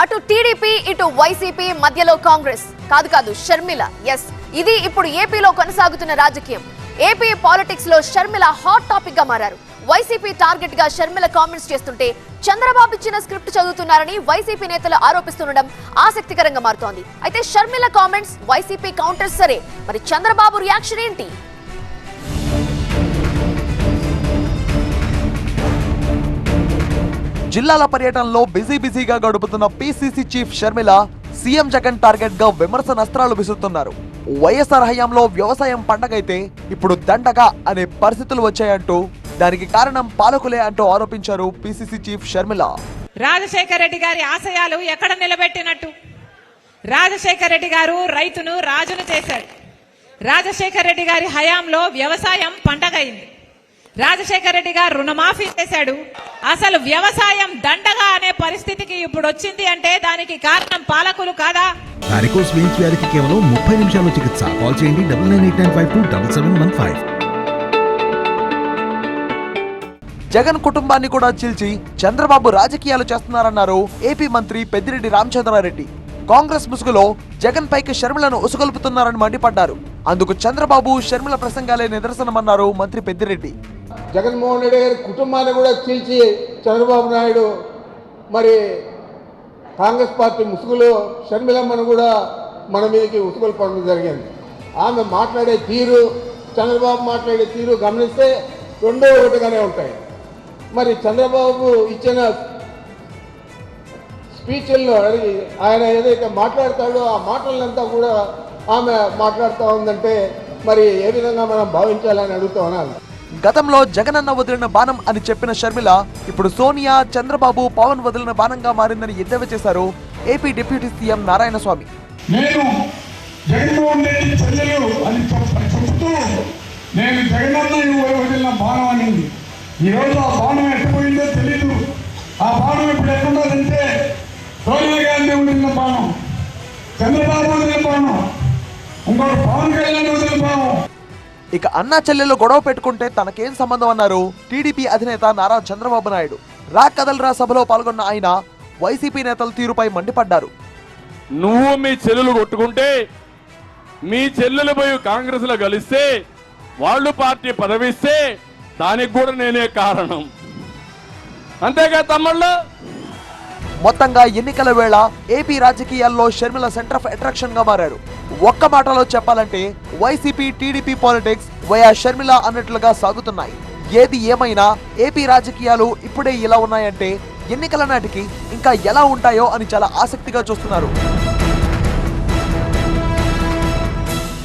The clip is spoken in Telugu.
అటు టీడీపీ ఇటు వైసీపీ మధ్యలో కాంగ్రెస్ కాదు షర్మిల. ఎస్, ఇది ఇప్పుడు ఏపీలో కొనసాగుతున్న రాజకీయం. ఏపీ పాలిటిక్స్ లో షర్మిల హాట్ టాపిక్ గా మారారు. వైసీపీ టార్గెట్ గా షర్మిల కామెంట్స్ చేస్తుంటే చంద్రబాబు ఇచ్చిన స్క్రిప్ట్ చదువుతున్నారని వైసీపీ నేతలు ఆరోపిస్తుండడం ఆసక్తికరంగా మారుతోంది. అయితే షర్మిల కామెంట్స్, వైసీపీ కౌంటర్స్ సరే, మరి చంద్రబాబు రియాక్షన్ ఏంటి? జిల్లాల పర్యటనలో బిజీగా గడుపుతున్న PCC chief Sharmila CM Jagan target గా విమర్శనాస్త్రాలు విసురుతున్నారు. వైఎస్ఆర్ హయాంలో వ్యవసాయం పండగైతే ఇప్పుడు దండగా అనే పరిస్థితులు వచ్చాయంటూ దానికి కారణం పాలకులే అంటూ ఆరోపించారు పిసిసి చీఫ్ షర్మిల. రాజశేఖర రెడ్డి గారి ఆశయాలు ఎక్కడ నిలబెట్టినట్టు? రాజశేఖర రెడ్డి గారు రైతును రాజును చేశాడు. రాజశేఖర రెడ్డి గారి హయాంలో వ్యవసాయం పండగైంది. రాజశేఖర రెడ్డి గారు రుణమాఫీ చేశాడు. అసలు వ్యవసాయం దండగా అనే పరిస్థితికి ఇప్పుడు వచ్చింది అంటే దానికి కారణం పాలకులు కాదా? వారికోస్ వెయిన్స్ వ్యాధికి కేవలం 30 నిమిషాల్లో చికిత్స. కాల్ చేయండి 9989527715. జగన్ కుటుంబాన్ని కూడా చీల్చి చంద్రబాబు రాజకీయాలు చేస్తున్నారన్నారు ఏపీ మంత్రి పెద్దిరెడ్డి రామచంద్రారెడ్డి. కాంగ్రెస్ ముసుగులో జగన్ పైకి షర్మిలను ఉసుగొలుపుతున్నారని మండిపడ్డారు. అందుకు చంద్రబాబు షర్మిల ప్రసంగాలే నిదర్శనమన్నారు మంత్రి పెద్దిరెడ్డి. జగన్మోహన్ రెడ్డి గారి కుటుంబాన్ని కూడా చీల్చి చంద్రబాబు నాయుడు మరి కాంగ్రెస్ పార్టీ ముసుగులో షర్మిలమ్మను కూడా మన మీదకి ఉసుగొల్పడం జరిగింది. ఆమె మాట్లాడే తీరు, చంద్రబాబు మాట్లాడే తీరు గమనిస్తే రెండో ఒకటిగానే ఉంటాయి. మరి చంద్రబాబు ఇచ్చిన స్పీచ్ల్లో ఆయన ఏదైతే మాట్లాడతాడో ఆ మాటలంతా కూడా ఆమె మాట్లాడుతూ ఉందంటే మరి ఏ విధంగా మనం భావించాలని అడుగుతా ఉన్నాను. గతంలో జగనన్న వదిలిన బాణం అని చెప్పిన షర్మిల ఇప్పుడు సోనియా, చంద్రబాబు, పవన్ వదిలిన బాణంగా మారిందని ఎద్దేవా చేశారు ఏపీ డిప్యూటీ సీఎం నారాయణ స్వామి. నేను జగన్మోహన్ రెడ్డి చెల్లెలు అని చెబుతూ నేను జగనన్న వదిలిన బాణం అనింది. ఈరోజు ఆ బాణం ఎట్టుపోయిందో తెలీదు. ఆ బాణం ఇప్పుడు ఎక్కడుందంటే సోనియా గాంధీ వదిలిన బాణం, చంద్రబాబు వదిలిన బాణం, ఇంకొక పవన్ కళ్యాణ్ వదిలిన బాణం. ఇక అన్నా చెల్లెలు గొడవ పెట్టుకుంటే తనకేం సంబంధం అన్నారు టీడీపీ అధినేత నారా చంద్రబాబు నాయుడు. రా కదలరా సభలో పాల్గొన్న ఆయన వైసీపీ నేతల తీరుపై మండిపడ్డారు. నువ్వు మీ చెల్లెలు కొట్టుకుంటే, మీ చెల్లెలు పోయి కాంగ్రెస్ లో కలిస్తే, వాళ్ళు పార్టీ పదవిస్తే దానికి కూడా నేనే కారణం. అంతేగా తమ్ముళ్ళు? మొత్తంగా ఎన్నికల వేళ ఏపీ రాజకీయాల్లో షర్మిల సెంటర్ ఆఫ్ అట్రాక్షన్ గా మారారు. ఒక్క మాటలో చెప్పాలంటే YCP TDP politics via Sharmila అన్నట్లుగా సాగుతున్నాయి. ఏది ఏమైనా ఏపీ రాజకీయాలు ఇప్పుడే ఇలా ఉన్నాయంటే ఎన్నికల నాటికి ఇంకా ఎలా ఉంటాయో అని చాలా ఆసక్తిగా చూస్తున్నారు.